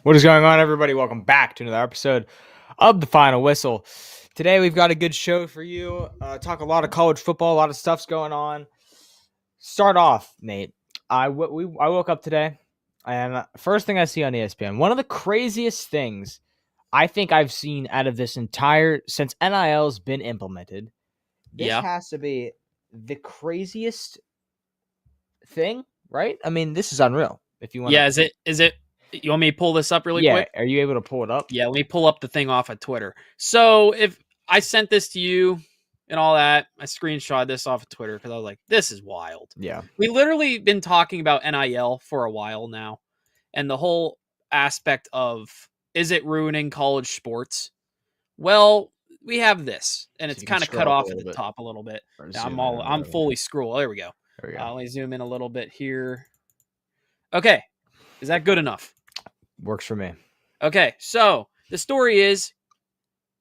What is going on, everybody? Welcome back to another episode of The Final Whistle. Today, we've got a good show for you. Talk a lot of college football, a lot of stuff's going on. Start off, Nate. I woke up today, and first thing I see on ESPN, one of the craziest things I think I've seen out of this since NIL's been implemented. This Yeah. has to be the craziest thing, right? I mean, this is unreal. If you want, Yeah. Is it? You want me to pull this up really quick? Are you able to pull it up? Yeah. Let me pull up the thing off of Twitter. So if I sent this to you and all that, I screenshot this off of Twitter because I was like, this is wild. Yeah. We literally been talking about NIL for a while now, and the whole aspect of is it ruining college sports? Well, we have this, and So it's you can kind of cut scroll up off a at the little bit. top a little bit. Or Yeah, zoom in or I'm whatever. fully scroll. There we go. There we go. Let me zoom in a little bit here. Okay, is that good enough? Works for me. Okay, so the story is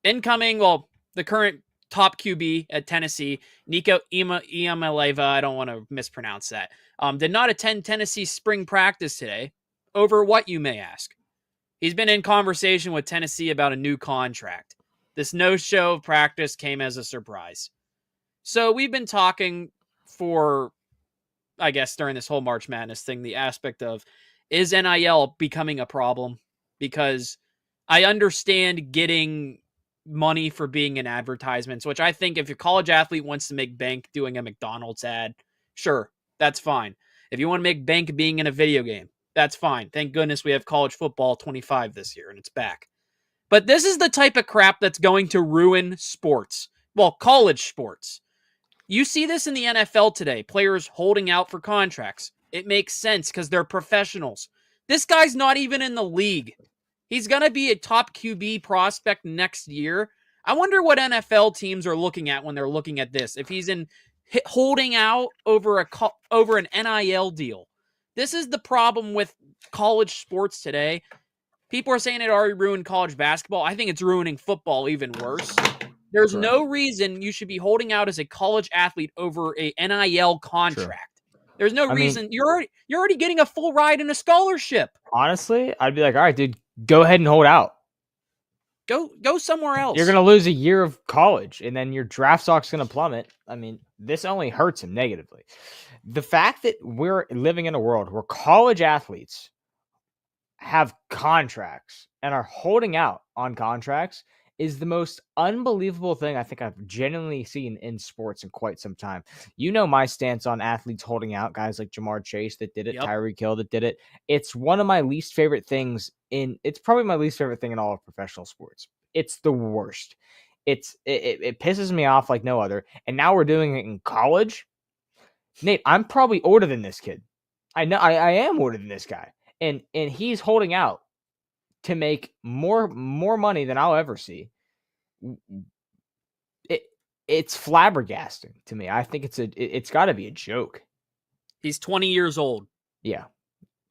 the current top QB at Tennessee, Nico Iamaleava, I don't want to mispronounce that, did not attend Tennessee's spring practice today. Over what, you may ask? He's been in conversation with Tennessee about a new contract. This no-show of practice came as a surprise. So we've been talking for, I guess, during this whole March Madness thing, the aspect of, is NIL becoming a problem? Because I understand getting money for being in advertisements, which I think if your college athlete wants to make bank doing a McDonald's ad, sure, that's fine. If you want to make bank being in a video game, that's fine. Thank goodness we have college football 25 this year and it's back. But this is the type of crap that's going to ruin sports. Well, college sports. You see this in the NFL today, players holding out for contracts. It makes sense because they're professionals. This guy's not even in the league. He's going to be a top QB prospect next year. I wonder what NFL teams are looking at when they're looking at this. If he's holding out over an NIL deal. This is the problem with college sports today. People are saying it already ruined college basketball. I think it's ruining football even worse. There's no reason you should be holding out as a college athlete over a NIL contract. There's no reason. You're already getting a full ride in a scholarship. Honestly, I'd be like, all right, dude, go ahead and hold out. Go somewhere else. You're gonna lose a year of college, and then your draft stock's gonna plummet. I mean, this only hurts him negatively. The fact that we're living in a world where college athletes have contracts and are holding out on contracts is the most unbelievable thing I think I've genuinely seen in sports in quite some time. You know my stance on athletes holding out, guys like Jamar Chase that did it, Tyreek Hill that did it. It's one of my least favorite things it's probably my least favorite thing in all of professional sports. It's the worst. It pisses me off like no other. And now we're doing it in college. Nate, I'm probably older than this kid. I know I am older than this guy. And he's holding out to make more money than I'll ever see. It's flabbergasting to me. I think it's got to be a joke. He's 20 years old. Yeah.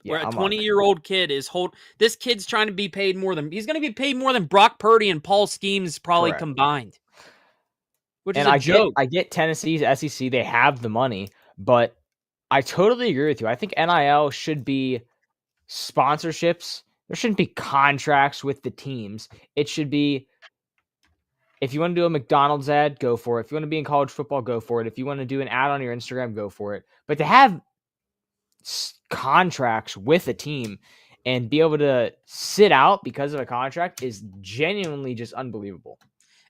Where a 20-year-old kid is this kid's trying to be paid more than he's going to be paid more than Brock Purdy and Paul Schemes probably combined. Which is a joke. I get Tennessee's SEC, they have the money, but I totally agree with you. I think NIL should be sponsorships. There shouldn't be contracts with the teams. It should be, if you want to do a McDonald's ad, go for it. If you want to be in college football, go for it. If you want to do an ad on your Instagram, go for it. But to have contracts with a team and be able to sit out because of a contract is genuinely just unbelievable.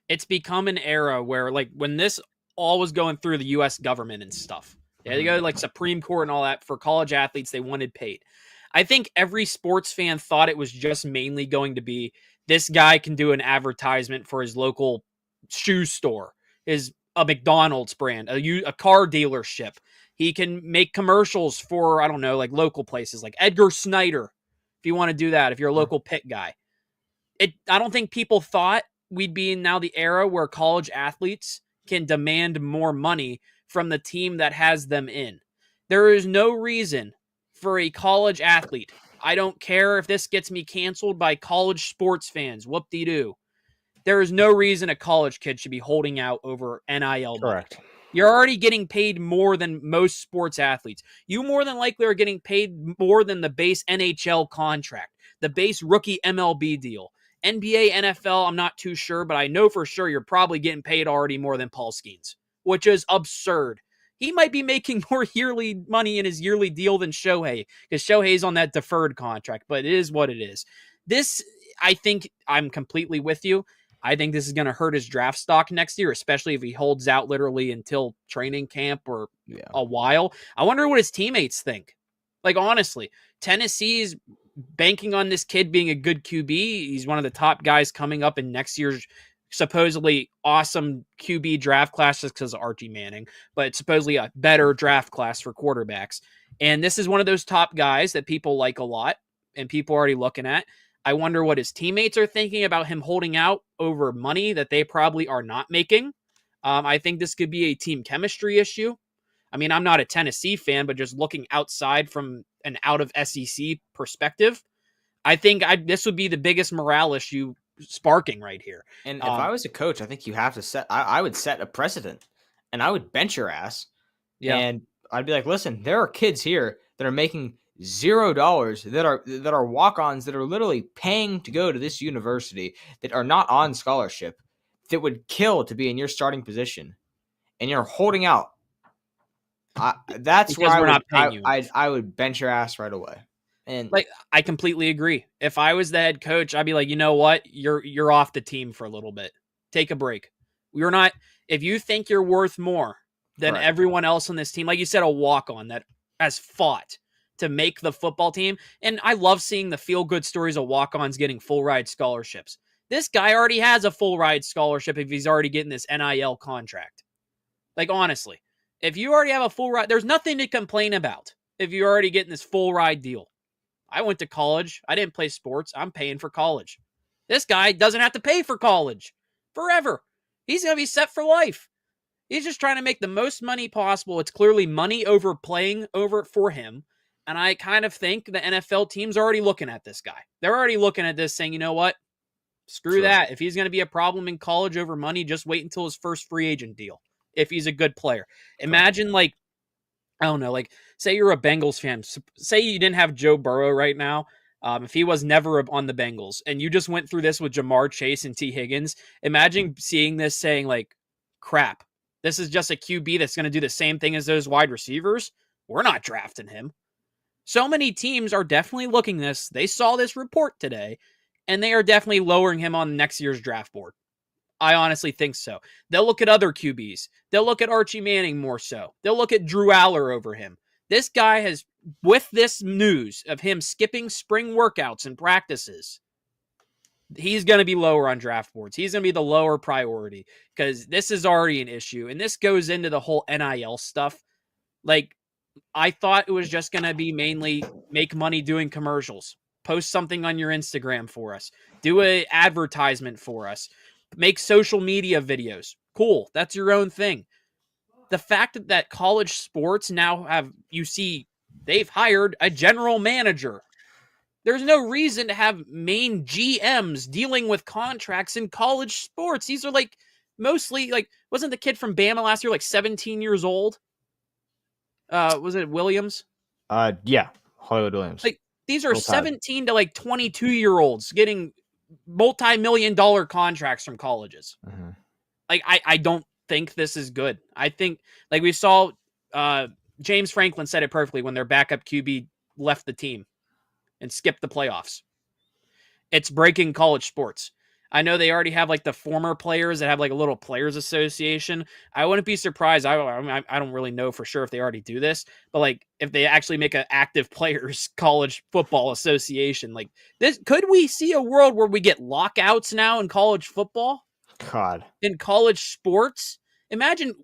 It's become an era where, like, when this all was going through the U.S. government and stuff, they go like Supreme Court and all that for college athletes, they wanted paid. I think every sports fan thought it was just mainly going to be this guy can do an advertisement for his local shoe store, a McDonald's brand, a car dealership. He can make commercials for, I don't know, like local places like Edgar Snyder, if you want to do that, if you're a local pit guy. I don't think people thought we'd be in now the era where college athletes can demand more money from the team that has them in. There is no reason for a college athlete. I don't care if this gets me canceled by college sports fans. Whoop-de-doo. There is no reason a college kid should be holding out over NIL money. Correct. You're already getting paid more than most sports athletes. You more than likely are getting paid more than the base NHL contract. the base rookie MLB deal. NBA, NFL, I'm not too sure, but I know for sure you're probably getting paid already more than Paul Skeens, which is absurd. He might be making more yearly money in his yearly deal than Shohei, because Shohei's on that deferred contract, but it is what it is. This, I think I'm completely with you. I think this is going to hurt his draft stock next year, especially if he holds out literally until training camp or a while. I wonder what his teammates think. Like, honestly, Tennessee's banking on this kid being a good QB. He's one of the top guys coming up in next year's supposedly awesome QB draft class just because of Archie Manning, but it's supposedly a better draft class for quarterbacks. And this is one of those top guys that people like a lot and people are already looking at. I wonder what his teammates are thinking about him holding out over money that they probably are not making. I think this could be a team chemistry issue. I mean, I'm not a Tennessee fan, but just looking outside from an out of SEC perspective, I think this would be the biggest morale issue sparking right here. And if I was a coach, I think you have to I would set a precedent, and I would bench your ass. Yeah. And I'd be like, listen, there are kids here that are making $0 that are walk-ons that are literally paying to go to this university that are not on scholarship that would kill to be in your starting position, and you're holding out. That's because where I would bench your ass right away. And like, I completely agree. If I was the head coach, I'd be like, you know what? You're off the team for a little bit. Take a break. You're not. If you think you're worth more than everyone else on this team, like you said, a walk-on that has fought to make the football team. And I love seeing the feel-good stories of walk-ons getting full-ride scholarships. This guy already has a full-ride scholarship if he's already getting this NIL contract. Like, honestly, if you already have a full ride, there's nothing to complain about if you're already getting this full ride deal. I went to college. I didn't play sports. I'm paying for college. This guy doesn't have to pay for college forever. He's going to be set for life. He's just trying to make the most money possible. It's clearly money over playing over for him. And I kind of think the NFL team's already looking at this guy. They're already looking at this saying, you know what? Screw that. If he's going to be a problem in college over money, just wait until his first free agent deal. If he's a good player. Imagine, like, I don't know, like, say you're a Bengals fan. Say you didn't have Joe Burrow right now. If he was never on the Bengals and you just went through this with Jamar Chase and T. Higgins, imagine seeing this saying, like, crap, this is just a QB that's going to do the same thing as those wide receivers. We're not drafting him. So many teams are definitely looking this. They saw this report today, and they are definitely lowering him on next year's draft board. I honestly think so. They'll look at other QBs. They'll look at Archie Manning more so. They'll look at Drew Aller over him. This guy has, with this news of him skipping spring workouts and practices, he's going to be lower on draft boards. He's going to be the lower priority because this is already an issue. And this goes into the whole NIL stuff. Like, I thought it was just going to be mainly make money doing commercials. Post something on your Instagram for us. Do an advertisement for us. Make social media videos. Cool. That's your own thing. The fact that college sports now have, you see, they've hired a general manager. There's no reason to have main GMs dealing with contracts in college sports. These are like mostly like, wasn't the kid from Bama last year like 17 years old? Was it Williams? Yeah, Hollywood Williams. Like, these are 17 to like 22-year-olds getting multi-million-dollar contracts from colleges. Mm-hmm. Like, I don't think this is good. I think, like we saw, James Franklin said it perfectly when their backup QB left the team and skipped the playoffs. It's breaking college sports. I know they already have like the former players that have like a little players association. I wouldn't be surprised. I don't really know for sure if they already do this, but like if they actually make an active players college football association, like this, could we see a world where we get lockouts now in college football? God, in college sports, imagine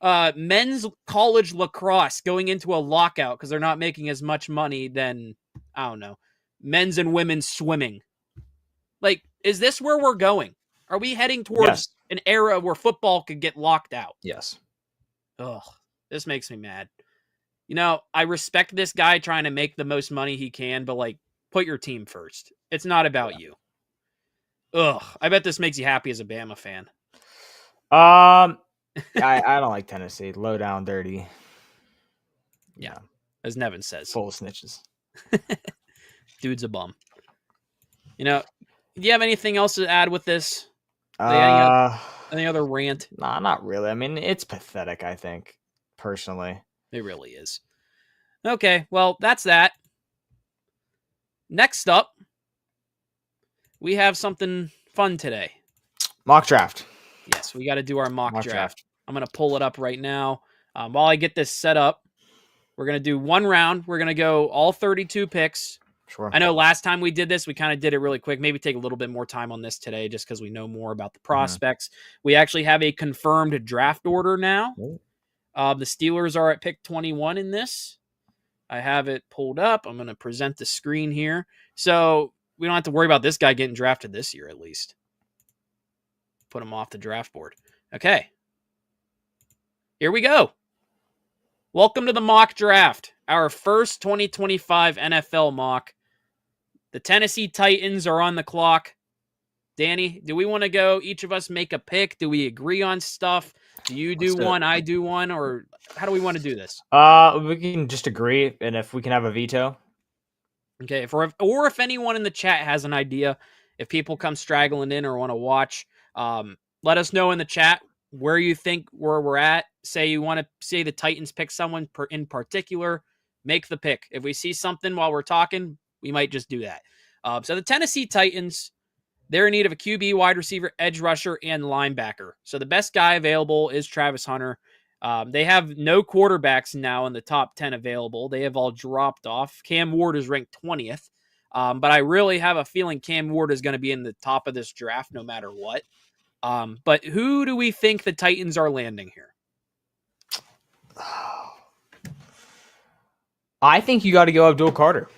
men's college lacrosse going into a lockout because they're not making as much money than, I don't know, men's and women's swimming. Like, is this where we're going? Are we heading towards an era where football could get locked out? Yes. Ugh, this makes me mad. You know, I respect this guy trying to make the most money he can, but like, put your team first. It's not about you. Ugh, I bet this makes you happy as a Bama fan. I don't like Tennessee. Low down, dirty. Yeah, as Nevin says. Full of snitches. Dude's a bum. You know, do you have anything else to add with this? Uh, Any other rant? nah, not really. I mean, it's pathetic, I think, personally. It really is. Okay, well, that's that. Next up, we have something fun today. Mock draft. Yes, we got to do our mock draft. I'm going to pull it up right now. While I get this set up, we're going to do one round. We're going to go all 32 picks. Sure. I know last time we did this, we kind of did it really quick. Maybe take a little bit more time on this today just because we know more about the prospects. We actually have a confirmed draft order now. The Steelers are at pick 21 in this. I have it pulled up. I'm going to present the screen here. So we don't have to worry about this guy getting drafted this year, at least. Put him off the draft board. Okay. Here we go. Welcome to the mock draft, our first 2025 NFL mock. The Tennessee Titans are on the clock. Danny, do we want to go, each of us make a pick? Do we agree on stuff? Do you do one, I do one, or how do we want to do this? We can just agree, and if we can have a veto. Okay, if anyone in the chat has an idea, if people come straggling in or want to watch, let us know in the chat where you think where we're at. Say you want to see the Titans pick someone in particular, make the pick. If we see something while we're talking, we might just do that. So the Tennessee Titans, they're in need of a QB, wide receiver, edge rusher, and linebacker. So the best guy available is Travis Hunter. They have no quarterbacks now in the top 10 available. They have all dropped off. Cam Ward is ranked 20th. But I really have a feeling Cam Ward is going to be in the top of this draft no matter what. But who do we think the Titans are landing here? I think you got to go Abdul Carter.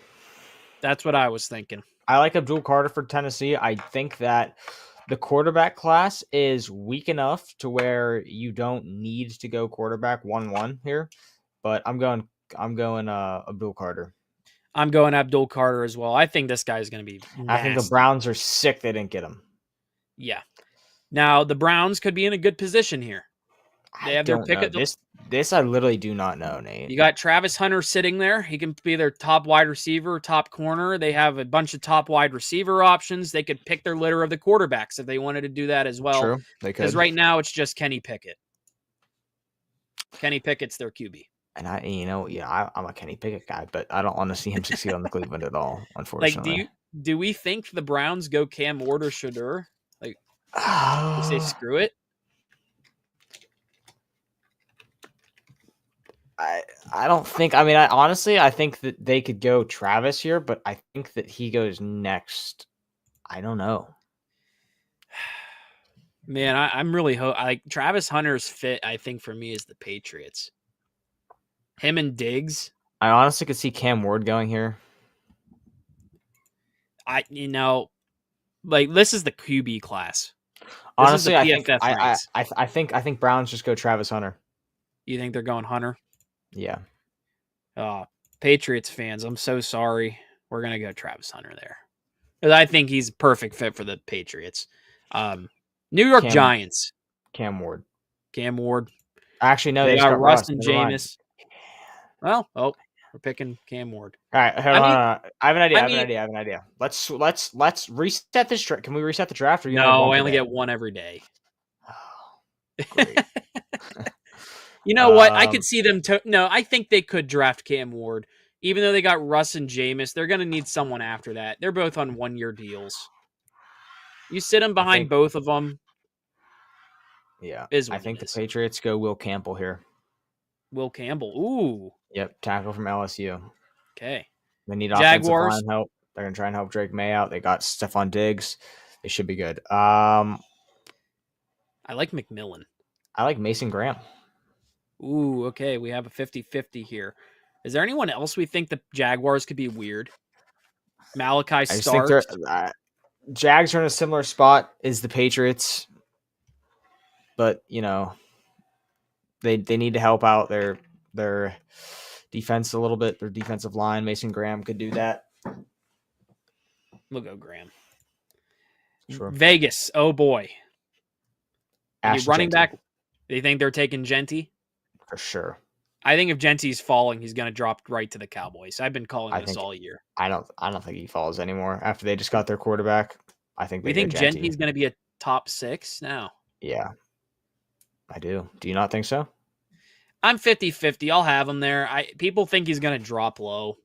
That's what I was thinking. I like Abdul Carter for Tennessee. I think that the quarterback class is weak enough to where you don't need to go quarterback 1-1 here. But I'm going Abdul Carter. I'm going Abdul Carter as well. I think this guy is going to be nasty. I think the Browns are sick they didn't get him. Yeah. Now the Browns could be in a good position here. They have their pick at this I literally do not know, Nate. You got Travis Hunter sitting there. He can be their top wide receiver, top corner. They have a bunch of top wide receiver options. They could pick their litter of the quarterbacks if they wanted to do that as well. True, they could. Because right now it's just Kenny Pickett. Kenny Pickett's their QB. And I'm a Kenny Pickett guy, but I don't want to see him succeed on the Cleveland at all, unfortunately. Do we think the Browns go Cam Ward or Shedeur? Like, you say screw it? I don't think. I mean, I think that they could go Travis here, but I think that he goes next. I don't know. Man, I'm really like Travis Hunter's fit. I think for me is the Patriots. Him and Diggs. I honestly could see Cam Ward going here. Like this is the QB class. Honestly, I think Browns just go Travis Hunter. You think they're going Hunter? Yeah. Patriots fans, I'm so sorry. We're gonna go Travis Hunter there. Because I think he's a perfect fit for the Patriots. New York Giants. Cam Ward. Actually, no, they got Russ and Jameis. Well, we're picking Cam Ward. All right, hold on. I have an idea. Let's reset this draft. Can we reset the draft? Or no, I only get one every day. Oh, great. You know what? I could see them. No, I think they could draft Cam Ward, even though they got Russ and Jameis. They're going to need someone after that. They're both on 1-year deals. You sit them behind both of them. Yeah, I think the Patriots go Will Campbell here. Will Campbell. Ooh. Yep, tackle from LSU. Okay. They need offensive line help. They're going to try and help Drake May out. They got Stephon Diggs. They should be good. I like McMillan. I like Mason Graham. Ooh, okay. We have a 50-50 here. Is there anyone else we think the Jaguars could be weird? Malachi Starks. Jags are in a similar spot as the Patriots. But, they need to help out their defense a little bit, their defensive line. Mason Graham could do that. We'll go Graham. Sure. Vegas. Oh, boy. Running back. Do you think they're taking Genty? For sure. I think if Gentry's falling, he's going to drop right to the Cowboys. I've been calling I this think all year. I don't think he falls anymore after they just got their quarterback. I think We they go think Genty. Gentry's going to be a top 6 now. Yeah, I do. Do you not think so? I'm 50-50. I'll have him there. People think he's going to drop low.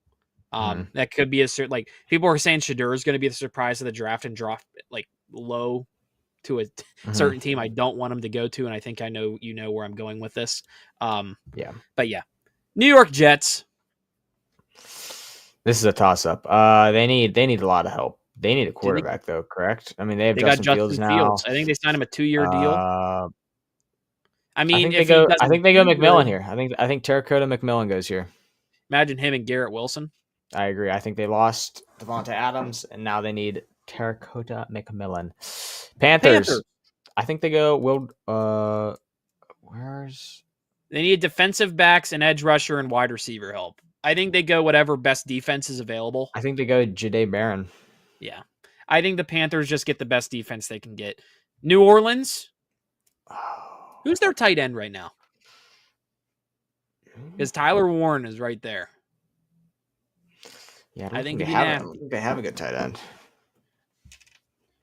That could be a certain, like, people are saying Shedeur is going to be the surprise of the draft and drop like low to a certain team I don't want him to go to, and I think I know where I'm going with this. Yeah. But yeah, New York Jets. This is a toss up. They need a lot of help. They need a quarterback though, correct? I mean, they have Justin Fields now. I think they signed him a 2-year deal. I mean, I think they go McMillan here. I think Terracotta McMillan goes here. Imagine him and Garrett Wilson. I agree. I think they lost Devontae Adams, and now they need Terracotta McMillan. Panthers. I think they go They need defensive backs and edge rusher and wide receiver help. I think they go whatever best defense is available. I think they go Jahdae Barron. Yeah. I think the Panthers just get the best defense they can get. New Orleans. Who's their tight end right now? Because Tyler Warren is right there. Yeah, I think they have a good tight end.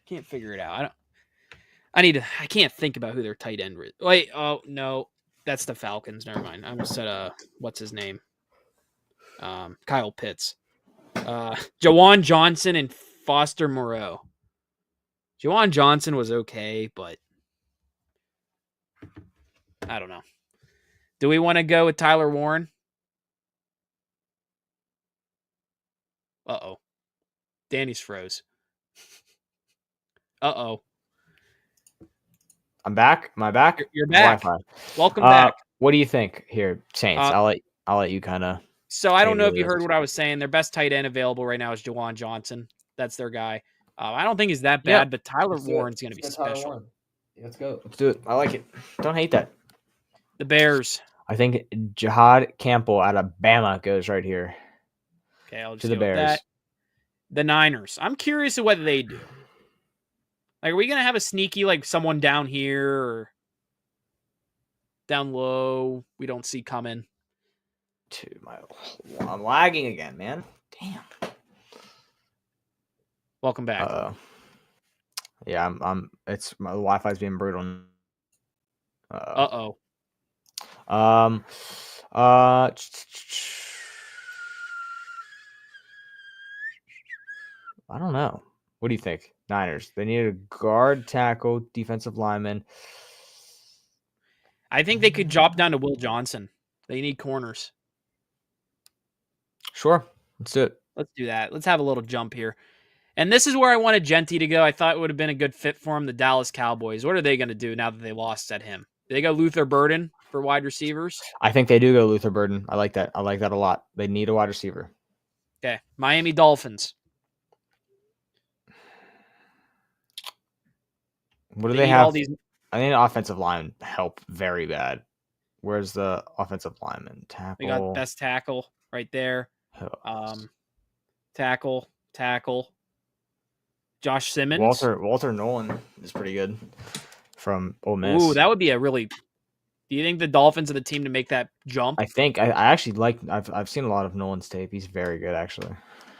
Can't figure it out. I can't think about who their tight end is. Wait, oh no, that's the Falcons. Never mind. I almost said what's his name? Kyle Pitts. Jawan Johnson and Foster Moreau. Jawan Johnson was okay, but I don't know. Do we want to go with Tyler Warren? Uh-oh. Danny's froze. Uh-oh. I'm back. Am I back? You're back. Wi-Fi. Welcome back. What do you think here, Saints? I'll let you kind of. So I don't know if you heard what I was saying. Their best tight end available right now is Jawan Johnson. That's their guy. I don't think he's that bad, but Tyler Warren's going to be special. Let's go. Let's do it. I like it. Don't hate that. The Bears. I think Jihad Campbell out of Bama goes right here. Okay, I'll just to the Bears. That. The Niners. I'm curious of what they do. Like, are we going to have a sneaky, like, someone down here or down low we don't see coming? I'm lagging again, man. Damn. Welcome back. Yeah, it's my Wi-Fi's being brutal. I don't know. What do you think? Niners. They need a guard, tackle, defensive lineman. I think they could drop down to Will Johnson. They need corners. Sure. Let's do it. Let's do that. Let's have a little jump here. And this is where I wanted Genty to go. I thought it would have been a good fit for him, the Dallas Cowboys. What are they going to do now that they lost at him? Do they go Luther Burden for wide receivers? I think they do go Luther Burden. I like that. I like that a lot. They need a wide receiver. Okay. Miami Dolphins. What do they have? I think the offensive line help very bad. Where's the offensive lineman? Tackle. We got best tackle right there. Tackle. Josh Simmons. Walter Nolan is pretty good from Ole Miss. Ooh, that would be a really. Do you think the Dolphins are the team to make that jump? I think I actually like. I've seen a lot of Nolan's tape. He's very good, actually.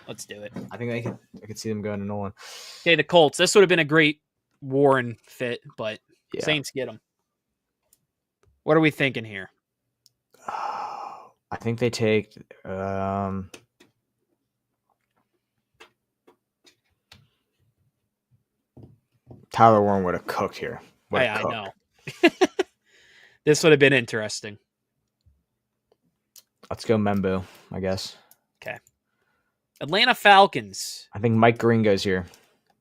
Let's do it. I think I could see them going to Nolan. Okay, the Colts. This would have been a great Warren fit, but Saints get him. What are we thinking here? I think they take. Tyler Warren would have cooked here. I know. This would have been interesting. Let's go Membo, I guess. Okay. Atlanta Falcons. I think Mike Green goes here.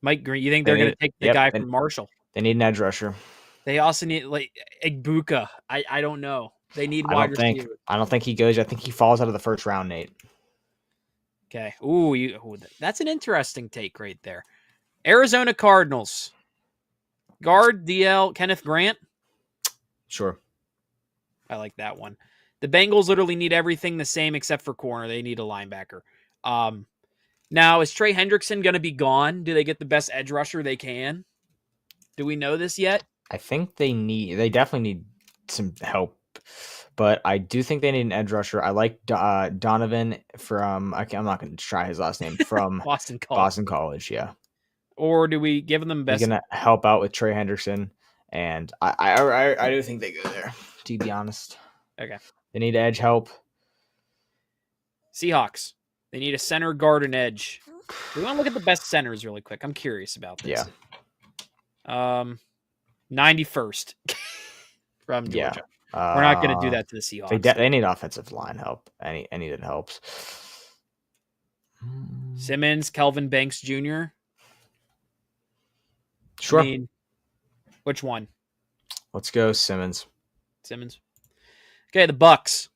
Mike Green. You think they're going to take the guy from Marshall? They need an edge rusher. They also need like Egbuka. I don't know. They need wide receiver. I don't think he goes. I think he falls out of the first round, Nate. Okay. Ooh, that's an interesting take right there. Arizona Cardinals. Guard DL Kenneth Grant. Sure. I like that one. The Bengals literally need everything the same except for corner. They need a linebacker. Now, is Trey Hendrickson going to be gone? Do they get the best edge rusher they can? Do we know this yet? I think they definitely need some help But I do think they need an edge rusher. I like Donovan from. I'm not going to try his last name from Boston College. Boston College. Yeah, Or do we give them best? he's going to help out with Trey Henderson, and I do think they go there. To be honest, Okay. they need edge help. Seahawks. They need a center, guard, and edge. We want to look at the best centers really quick. I'm curious about this. Yeah. 91st from Georgia. Yeah. We're not going to do that to the Seahawks. They need offensive line help. Any that helps. Simmons, Kelvin Banks Jr. Sure. I mean, which one? Let's go Simmons. Simmons. Okay, the Bucks.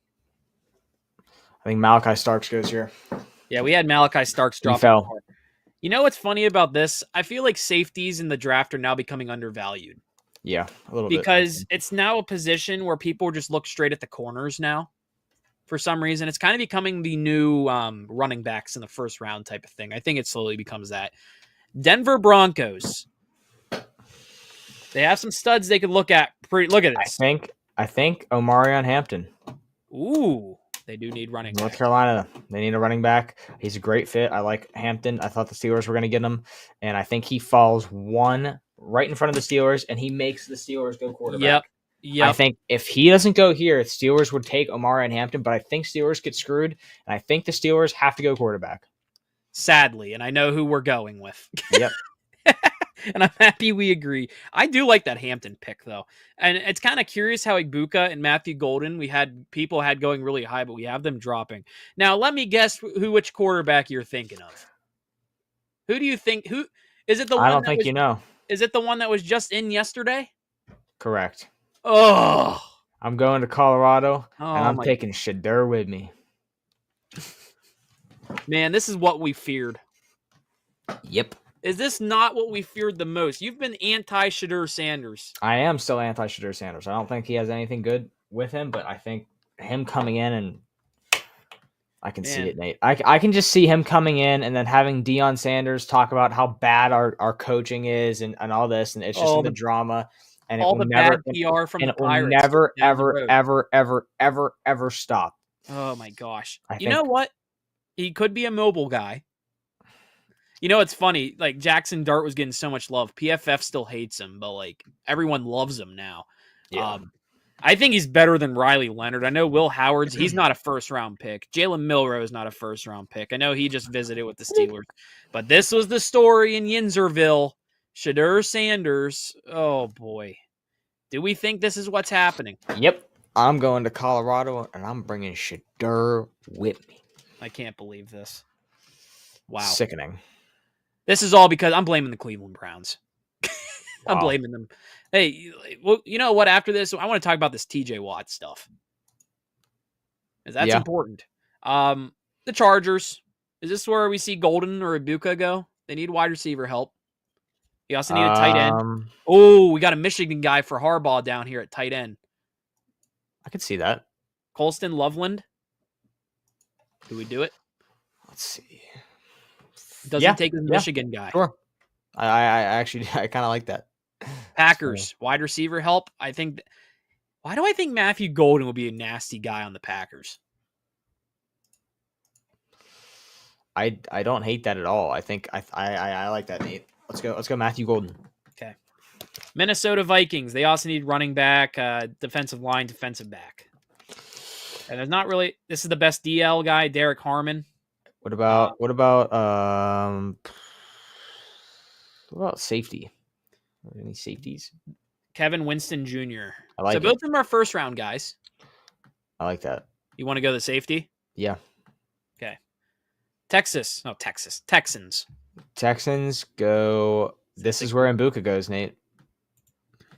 I think Malachi Starks goes here. Yeah, we had Malachi Starks drop. He fell. You know what's funny about this? I feel like safeties in the draft are now becoming undervalued. Yeah, a little bit. Because it's now a position where people just look straight at the corners now. For some reason, it's kind of becoming the new running backs in the first round type of thing. I think it slowly becomes that. Denver Broncos. They have some studs they could look at. Look at this. I think Omarion Hampton. Ooh, they do need running North back. Carolina. They need a running back. He's a great fit. I like Hampton. I thought the Steelers were going to get him, and I think he falls one right in front of the Steelers, and he makes the Steelers go quarterback. Yep. I think if he doesn't go here, Steelers would take Omarion Hampton, but I think Steelers get screwed, and I think the Steelers have to go quarterback. Sadly, and I know who we're going with. Yep. And I'm happy we agree. I do like that Hampton pick, though. And it's kind of curious how Ibuka and Matthew Golden, people had going really high, but we have them dropping. Now, let me guess which quarterback you're thinking of. Who do you think? Who is it? The one I don't think you know. Is it the one that was just in yesterday? Correct. Oh, I'm going to Colorado, and I'm my taking Shedeur with me. man, this is what we feared. Yep. Is this not what we feared the most? You've been anti-Shedeur Sanders. I am still anti-Shedeur Sanders. I don't think he has anything good with him, but I think him coming in and I can see it, Nate. I can just see him coming in and then having Deion Sanders talk about how bad our coaching is and all this, and it's just in the drama. And all it will the never, bad PR from the it will Pirates. never, ever stop. Oh my gosh! You know what? He could be a mobile guy. You know, it's funny. Like Jackson Dart was getting so much love. PFF still hates him, but like everyone loves him now. Yeah. I think he's better than Riley Leonard. I know Will Howard's. He's not a first-round pick. Jalen Milroe is not a first-round pick. I know he just visited with the Steelers, but this was the story in Yinzerville. Shedeur Sanders. Oh boy, do we think this is what's happening? Yep. I'm going to Colorado, and I'm bringing Shedeur with me. I can't believe this. Wow. Sickening. This is all because I'm blaming the Cleveland Browns. I'm Wow. blaming them. Hey, well, you know what? After this, I want to talk about this TJ Watt stuff. Because that's important. The Chargers. Is this where we see Golden or Ibuka go? They need wide receiver help. You also need a tight end. Oh, we got a Michigan guy for Harbaugh down here at tight end. I could see that. Colston Loveland. Do we do it? Let's see. Doesn't take a Michigan guy. Sure. I actually kind of like that. Packers, wide receiver help. I think. Why do I think Matthew Golden will be a nasty guy on the Packers? I don't hate that at all. I think I like that, Nate. Let's go Matthew Golden. Okay. Minnesota Vikings. They also need running back, defensive line, defensive back. And there's not really. This is the best DL guy, Derek Harmon. What about safety? Any safeties? Kevin Winston Jr. I like so it. both of them are first round guys. I like that. You want to go the safety? Yeah. Okay. Texans. Texans go. This is where Mbuka goes, Nate.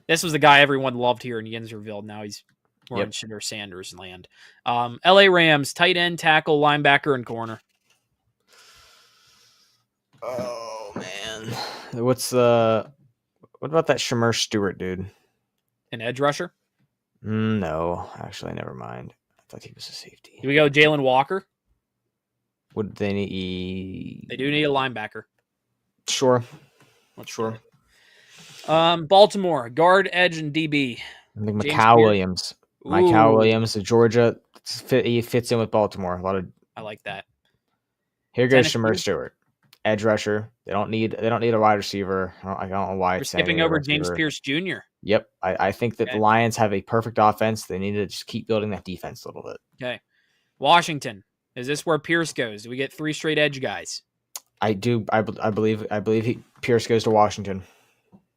This was the guy everyone loved here in Yinzerville. Now he's more in Shedeur Sanders land. LA Rams, tight end, tackle, linebacker, and corner. Oh man. What about that Shamir Stewart dude? An edge rusher? No, actually, never mind. I thought he was a safety. Do we go Jalen Walker? Would they need? They do need a linebacker. Sure. Baltimore, guard, edge, and DB. I think Macau Williams. Michael Ooh, Williams of Georgia. He fits in with Baltimore. A lot of I like that. Here goes Shamir Tennessee, Stewart, edge rusher. They don't need a wide receiver. I don't know why we're it's saying they skipping need a over James receiver. Pierce Jr. Yep, I think that the Okay. Lions have a perfect offense. They need to just keep building that defense a little bit. Okay. Washington. Is this where Pierce goes? Do we get 3 straight edge guys? I do. I believe Pierce goes to Washington.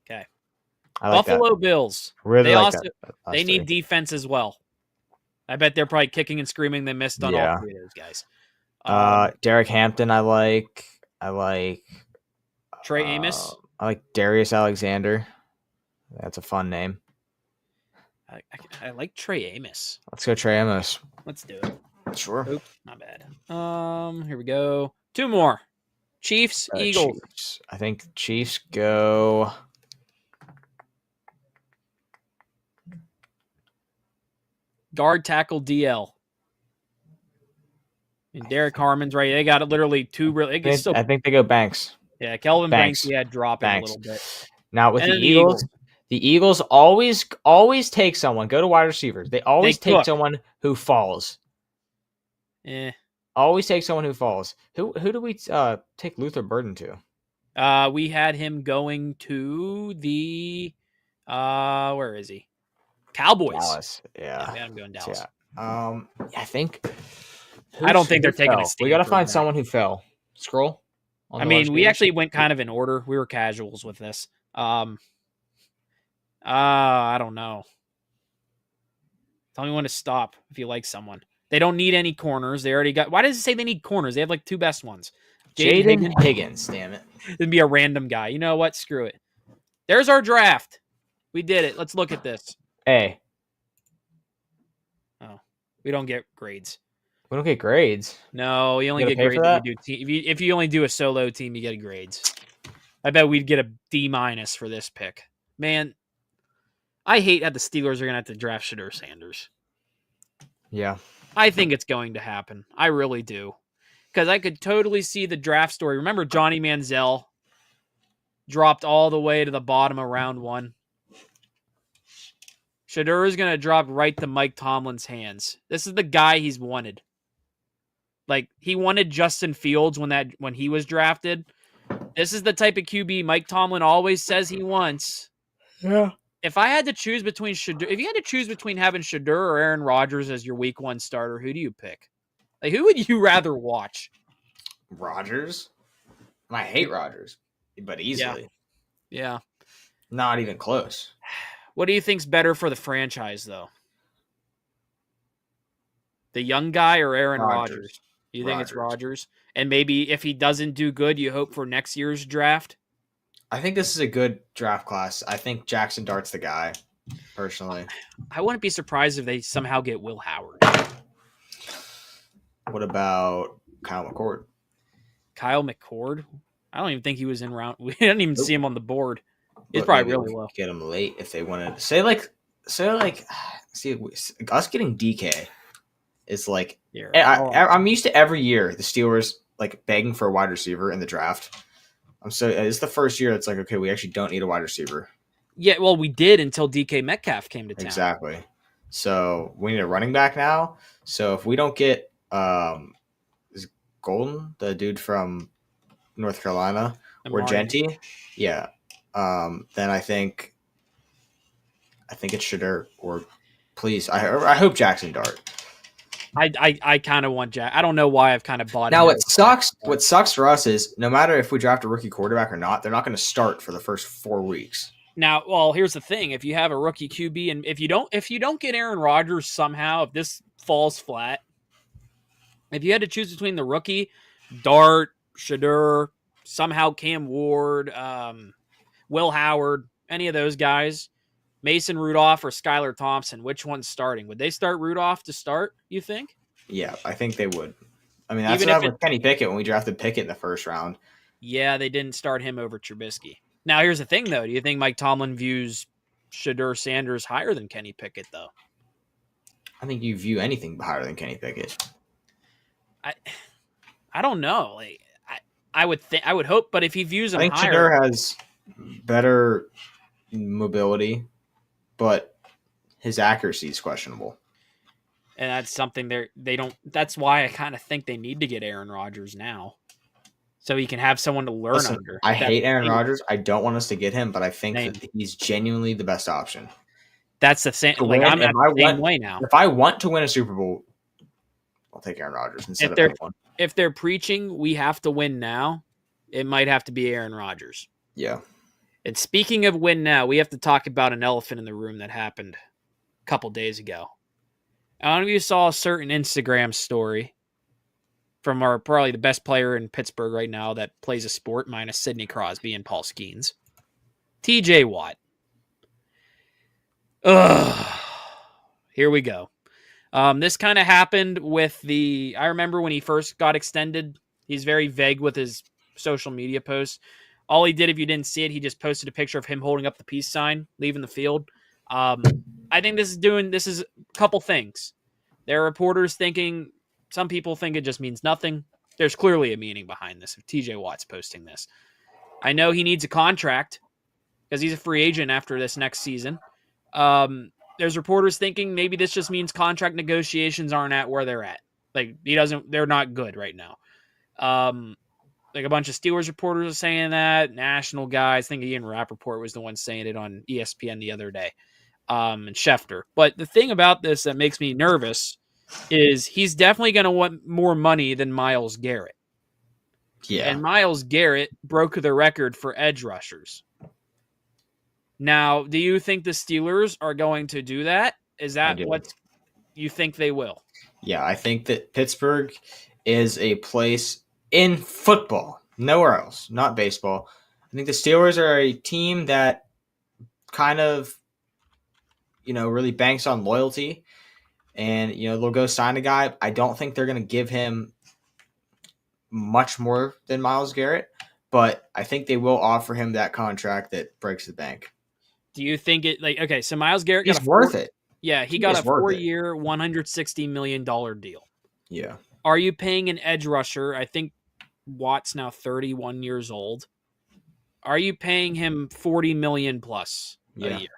Okay. I like Buffalo that. Bills. Really They like also that. they need defense as well. I bet they're probably kicking and screaming they missed on all Yeah. 3 of those guys. Derek Hampton. I like. Trey Amos. I like Darius Alexander. That's a fun name. I like Trey Amos. Let's go Trey Amos. Let's do it. Sure. Oops, not bad. Here we go. 2 more. Chiefs, Eagles. Chiefs. I think Chiefs go. Guard, tackle, DL. And Derek Harmon's right. They got literally 2 really. I think they go Banks. Yeah, Kelvin Banks. Banks, yeah, dropping Banks. a little bit. Now with And the then the Eagles, the Eagles always take someone. Go to wide receivers. They always take someone who falls. Always take someone who falls. Who do we take Luther Burden to? We had him going to the where is he? Cowboys. Dallas. Yeah. We had him going Dallas. Yeah. I think. I don't think they're taking a stand. We got to find someone who fell. Scroll. I mean, we actually went kind of in order. We were casuals with this. I don't know. Tell me when to stop if you like someone. They don't need any corners. They already got. Why does it say they need corners? They have like 2 best ones. Jaden Higgins. Damn it. It'd be a random guy. You know what? Screw it. There's our draft. We did it. Let's look at this. Hey. Oh, we don't get grades. We don't get grades. No, you only get grades if you do if you only do a solo team, you get grades. I bet we'd get a D- for this pick. Man, I hate that the Steelers are gonna have to draft Shedeur Sanders. Yeah. I think it's going to happen. I really do. Because I could totally see the draft story. Remember Johnny Manziel dropped all the way to the bottom of round 1? Shedeur is going to drop right to Mike Tomlin's hands. This is the guy he's wanted. Like, he wanted Justin Fields when he was drafted. This is the type of QB Mike Tomlin always says he wants. Yeah. If I had to choose between if you had to choose between having Shedeur or Aaron Rodgers as your week 1 starter, who do you pick? Like, who would you rather watch? Rodgers? I hate Rodgers, but easily. Yeah. Not even close. What do you think's better for the franchise, though? The young guy or Aaron Rodgers? You think it's Rodgers? And maybe if he doesn't do good, you hope for next year's draft? I think this is a good draft class. I think Jackson Dart's the guy, personally. I wouldn't be surprised if they somehow get Will Howard. What about Kyle McCord? Kyle McCord? I don't even think he was in round. We didn't even see him on the board. He's probably really low. Get him late if they wanted. See, us getting DK is like. I'm used to every year the Steelers like begging for a wide receiver in the draft. It's the first year it's like, okay, we actually don't need a wide receiver. Yeah, well, we did until DK Metcalf came to town. Exactly. So we need a running back now. So if we don't get is Golden, the dude from North Carolina, or Genty, yeah, then I think it's Shedeur, or please, I hope Jackson Dart. I kind of want Jack. I don't know why I've kind of bought it. Now what sucks for us is no matter if we draft a rookie quarterback or not, they're not going to start for the first 4 weeks. Now, well, here's the thing: if you have a rookie QB, and if you don't get Aaron Rodgers somehow, if this falls flat, if you had to choose between the rookie, Dart, Shedeur, somehow Cam Ward, Will Howard, any of those guys, Mason Rudolph or Skylar Thompson, which one's starting? Would they start Rudolph to start, you think? Yeah, I think they would. I mean, that's what happened with Kenny Pickett when we drafted Pickett in the first round. Yeah, they didn't start him over Trubisky. Now, here's the thing, though. Do you think Mike Tomlin views Shedeur Sanders higher than Kenny Pickett, though? I think you view anything higher than Kenny Pickett. I don't know. Like, I would hope, but if he views him higher, I think Shedeur has better mobility, but his accuracy is questionable. And that's something they don't. That's why I kind of think they need to get Aaron Rodgers now, so he can have someone to learn under. I hate Aaron Rodgers. I don't want us to get him, but I think Same. that he's genuinely the best option. That's the same. Like I'm at the same way now. If I want to win a Super Bowl, I'll take Aaron Rodgers instead of anyone. If they're preaching we have to win now, it might have to be Aaron Rodgers. Yeah. And speaking of win now, we have to talk about an elephant in the room that happened a couple days ago. I don't know if you saw a certain Instagram story from probably the best player in Pittsburgh right now that plays a sport, minus Sidney Crosby and Paul Skeens. TJ Watt. Ugh. Here we go. This kind of happened with I remember when he first got extended, he's very vague with his social media posts. All he did, if you didn't see it, he just posted a picture of him holding up the peace sign, leaving the field. I think this is a couple things. There are reporters thinking, some people think it just means nothing. There's clearly a meaning behind this if TJ Watt's posting this. I know he needs a contract because he's a free agent after this next season. There's reporters thinking maybe this just means contract negotiations aren't at where they're at. Like they're not good right now. Like a bunch of Steelers reporters are saying that. National guys, I think Ian Rappaport was the one saying it on ESPN the other day. And Schefter. But the thing about this that makes me nervous is he's definitely going to want more money than Myles Garrett. Yeah. And Myles Garrett broke the record for edge rushers. Now, do you think the Steelers are going to do that? Is that what you think they will? Yeah, I think that Pittsburgh is a place in football, nowhere else, not baseball. I think the Steelers are a team that kind of, really banks on loyalty. And, they'll go sign a guy. I don't think they're going to give him much more than Myles Garrett, but I think they will offer him that contract that breaks the bank. Do you think so Myles Garrett got worth it. Yeah, he got a 4-year, $160 million deal. Yeah. Are you paying an edge rusher? I think Watt's now 31 years old. Are you paying him $40 million plus a year?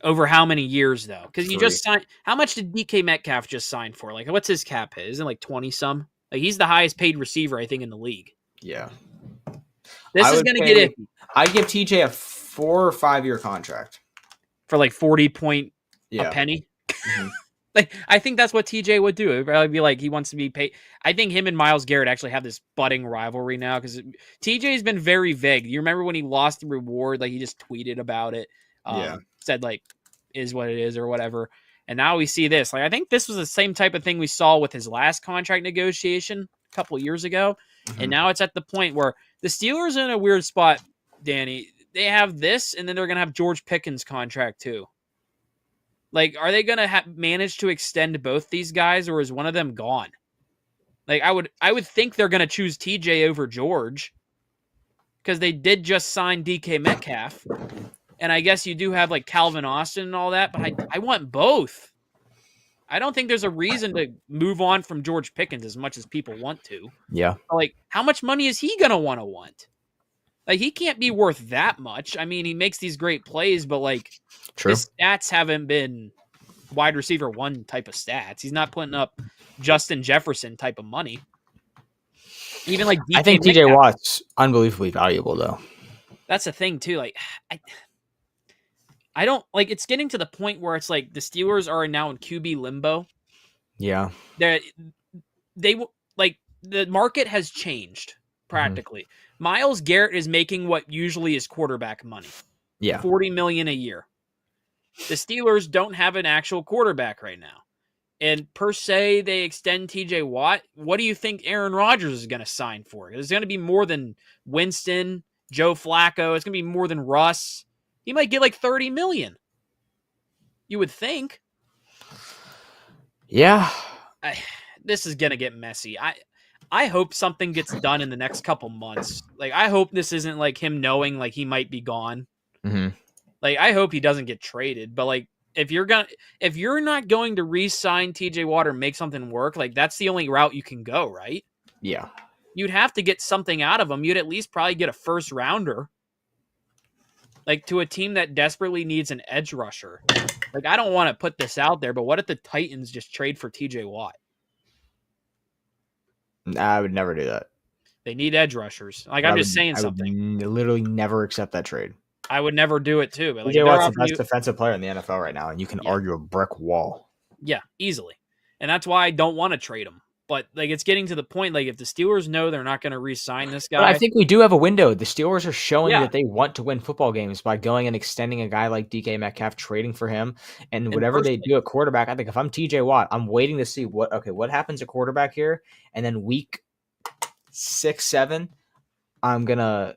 Over how many years, though? Because you just signed. How much did DK Metcalf just sign for? Like, what's his cap hit? Isn't it like 20-some? Like, he's the highest paid receiver, I think, in the league. Yeah. This is going to get iffy. I'd give TJ a 4 or 5 year contract. For like 40 point a penny? Mm-hmm. Like, I think that's what TJ would do. It'd probably be like he wants to be paid. I think him and Myles Garrett actually have this budding rivalry now because TJ's been very vague. You remember when he lost the reward? Like, he just tweeted about it. Said, like, is what it is or whatever. And now we see this. Like, I think this was the same type of thing we saw with his last contract negotiation a couple of years ago. Mm-hmm. And now it's at the point where the Steelers are in a weird spot, Danny. They have this, and then they're going to have George Pickens' contract too. Like, are they going to manage to extend both these guys, or is one of them gone? Like, I would think they're going to choose TJ over George because they did just sign DK Metcalf. And I guess you do have, like, Calvin Austin and all that, but I want both. I don't think there's a reason to move on from George Pickens as much as people want to. Yeah. Like, how much money is he going to want? Like, he can't be worth that much. I mean, he makes these great plays, but, like, his stats haven't been wide receiver 1 type of stats. He's not putting up Justin Jefferson type of money. Even, like, I think TJ Watt's unbelievably valuable, though. That's the thing, too. Like, I don't like. It's getting to the point where it's like the Steelers are now in QB limbo. Yeah, they like the market has changed practically. Mm-hmm. Myles Garrett is making what usually is quarterback money. Yeah, $40 million a year. The Steelers don't have an actual quarterback right now, and per se they extend TJ Watt. What do you think Aaron Rodgers is going to sign for? It's going to be more than Winston, Joe Flacco. It's going to be more than Russ. He might get like $30 million. You would think. Yeah. This is going to get messy. I hope something gets done in the next couple months. Like, I hope this isn't like him knowing like he might be gone. Mm-hmm. Like, I hope he doesn't get traded. But like, if you're not going to re-sign TJ Watt or make something work, like that's the only route you can go, right? Yeah. You'd have to get something out of him. You'd at least probably get a first rounder. like to a team that desperately needs an edge rusher. Like, I don't want to put this out there, but what if the Titans just trade for TJ Watt? I would never do that. They need edge rushers. Like, I'm just saying something. I would literally never accept that trade. I would never do it too. But like, TJ Watt's the best defensive player in the NFL right now, and you can argue a brick wall. Yeah, easily. And that's why I don't want to trade him. But like, it's getting to the point, like, if the Steelers know they're not going to re-sign this guy. But I think we do have a window. The Steelers are showing that they want to win football games by going and extending a guy like DK Metcalf, trading for him, and whatever they do at quarterback. I think if I'm TJ Watt, I'm waiting to see what happens at quarterback here, and then week 6, 7, I'm gonna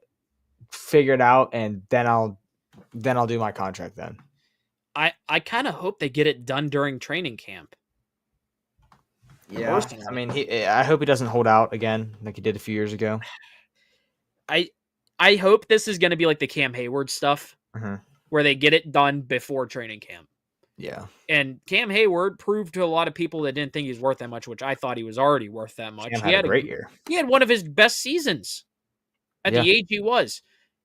figure it out, and then I'll do my contract then. I kind of hope they get it done during training camp. Yeah, personally. I mean, I hope he doesn't hold out again like he did a few years ago. I hope this is going to be like the Cam Hayward stuff, where they get it done before training camp. Yeah, and Cam Hayward proved to a lot of people that didn't think he was worth that much, which I thought he was already worth that much. He had a great year. He had one of his best seasons at the age he was.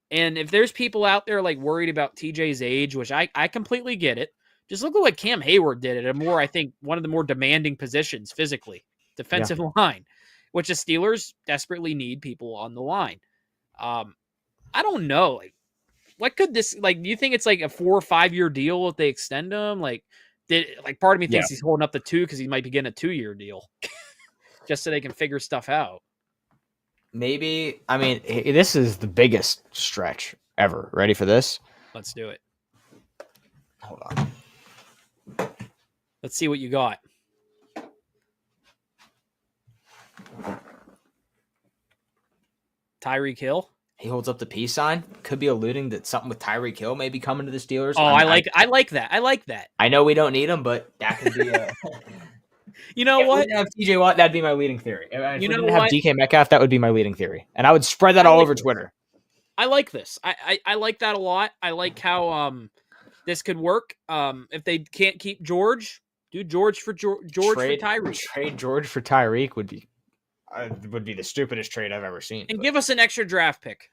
And if there's people out there like worried about TJ's age, which I completely get it, just look at what Cam Hayward did at a more, I think, one of the more demanding positions physically, defensive line, which the Steelers desperately need people on the line. I don't know. Like, what could this, like, do you think it's like a 4 or 5 year deal if they extend him? Like, part of me thinks he's holding up the 2 because he might be getting a 2-year deal just so they can figure stuff out. Maybe. I mean, this is the biggest stretch ever. Ready for this? Let's do it. Hold on. Let's see what you got. Tyreek Hill. He holds up the peace sign. Could be alluding that something with Tyreek Hill may be coming to the Steelers. Oh, I like that. I like that. I know we don't need him, but that could be a. You know what? If we didn't have TJ Watt, that'd be my leading theory. If we didn't have DK Metcalf, that would be my leading theory, and I would spread that all over Twitter. I like this. I like that a lot. I like how this could work. If they can't keep George, do George for George for Tyreek. Trade George for Tyreek would be the stupidest trade I've ever seen. And give us an extra draft pick.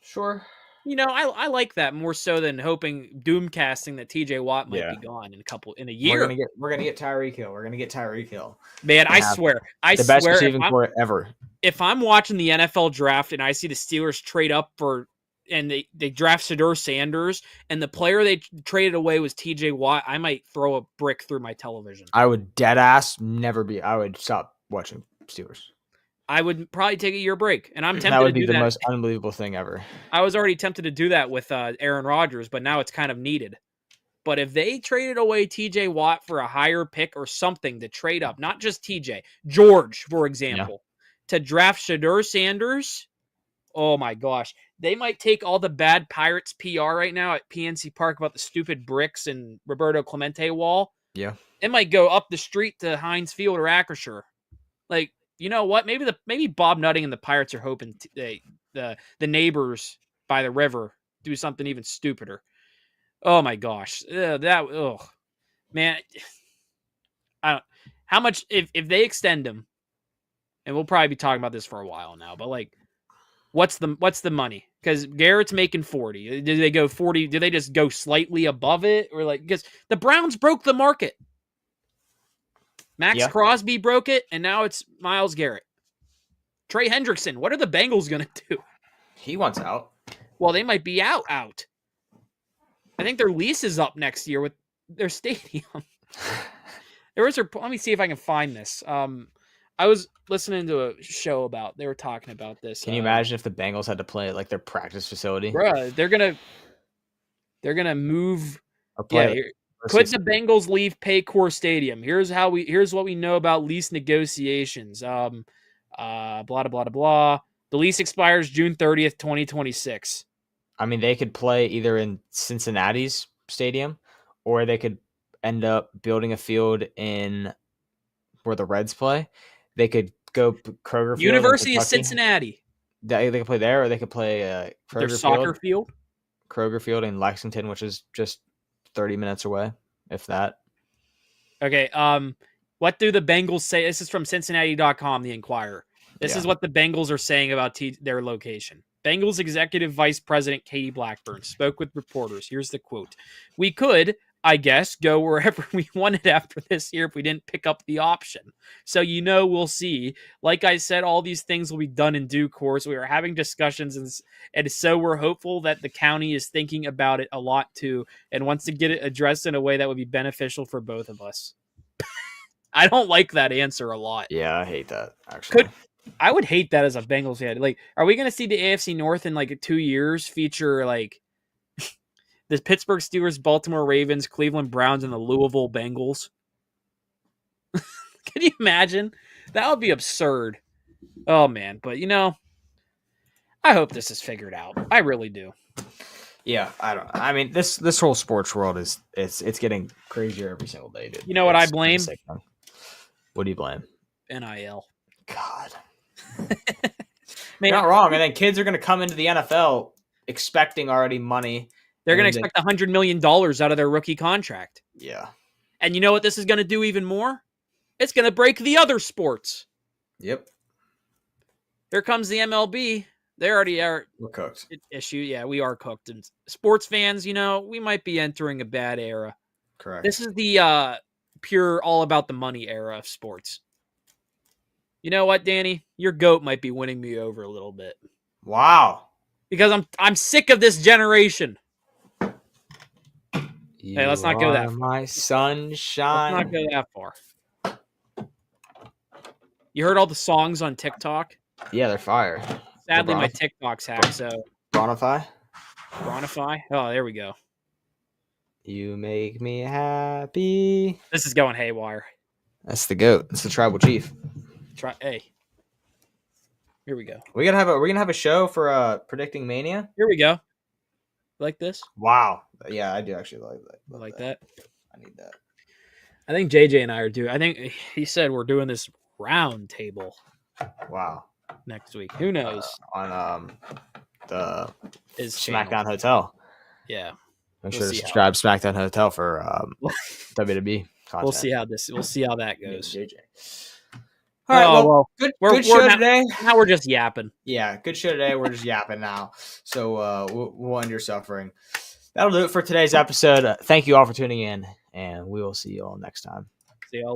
Sure. You know, I like that more so than hoping doomcasting that TJ Watt might be gone in a year. We're gonna get Tyreek Hill. We're gonna get Tyreek Hill. Man, I swear, the best receiving core ever. If I'm watching the NFL draft and I see the Steelers trade up and they draft Shedeur Sanders and the player they traded away was TJ Watt, I might throw a brick through my television. I would deadass I would stop watching Steelers. I would probably take a year break, and I'm tempted that would to be do the most unbelievable thing ever. I was already tempted to do that with Aaron Rodgers, but now it's kind of needed. But if they traded away TJ Watt for a higher pick or something to trade up, not just TJ, George, for example, to draft Shedeur Sanders, oh my gosh. They might take all the bad Pirates PR right now at PNC Park about the stupid bricks and Roberto Clemente wall. Yeah. It might go up the street to Heinz Field or Acrisure. Like, you know what? Maybe Bob Nutting and the Pirates are hoping the neighbors by the river do something even stupider. Oh my gosh, man! How much if they extend him, and we'll probably be talking about this for a while now. But like, what's the money? Because Garrett's making 40. Did they go 40? Do they just go slightly above it, or like because the Browns broke the market? Max Crosby broke it, and now it's Myles Garrett. Trey Hendrickson, what are the Bengals going to do? He wants out. Well, they might be out. I think their lease is up next year with their stadium. Let me see if I can find this. I was listening to a show they were talking about this. Can you imagine if the Bengals had to play at like their practice facility? Bruh, they're gonna move. Could the Bengals leave Paycor Stadium? Here's what we know about lease negotiations. Blah blah blah blah. The lease expires June 30th, 2026. I mean, they could play either in Cincinnati's stadium, or they could end up building a field in where the Reds play. They could go Kroger Field. University of Cincinnati. They could play there, or they could play Kroger their soccer field. Kroger Field in Lexington, which is just 30 minutes away, if that. Okay. What do the Bengals say? This is from Cincinnati.com, the Inquirer. This is what the Bengals are saying about their location. Bengals executive vice president Katie Blackburn spoke with reporters. Here's the quote. "We could, I guess, go wherever we wanted after this year if we didn't pick up the option. So, we'll see. Like I said, all these things will be done in due course. We are having discussions, and so we're hopeful that the county is thinking about it a lot too and wants to get it addressed in a way that would be beneficial for both of us." I don't like that answer a lot. Yeah, I hate that, actually. I would hate that as a Bengals fan. Like, are we going to see the AFC North in like 2 years feature like the Pittsburgh Steelers, Baltimore Ravens, Cleveland Browns, and the Louisville Bengals? Can you imagine? That would be absurd. Oh man, but I hope this is figured out. I really do. Yeah, I don't. I mean, this whole sports world it's getting crazier every single day, dude. You know what I blame? What do you blame? NIL. God. Man, you're not wrong. And then kids are going to come into the NFL expecting already money. They're going to expect $100 million out of their rookie contract. Yeah. And you know what this is going to do even more? It's going to break the other sports. Yep. Here comes the MLB. They already are. We're cooked. Issue. Yeah, we are cooked. And sports fans, we might be entering a bad era. Correct. This is the pure all about the money era of sports. You know what, Danny? Your GOAT might be winning me over a little bit. Wow. Because I'm sick of this generation. Hey, let's not go that far. My sunshine. Let's not go that far. You heard all the songs on TikTok? Yeah, they're fire. Sadly, my TikTok's hacked, so... Bronify? Oh, there we go. You make me happy. This is going haywire. That's the GOAT. That's the tribal chief. Hey. Here we go. We're gonna have a show for predicting Mania. Here we go. Like this? Wow. Yeah, I do actually like that. Like that? I need that. I think JJ and I are doing. I think he said we're doing this round table. Wow. Next week. Who knows? On the His SmackDown channel. Hotel. Yeah. Make sure to subscribe to SmackDown Hotel for WWE content. We'll see how that goes. JJ. All right, well, good show today. Now we're just yapping. Yeah, good show today. We're just yapping now. So we'll end your suffering. That'll do it for today's episode. Thank you all for tuning in, and we will see you all next time. See y'all.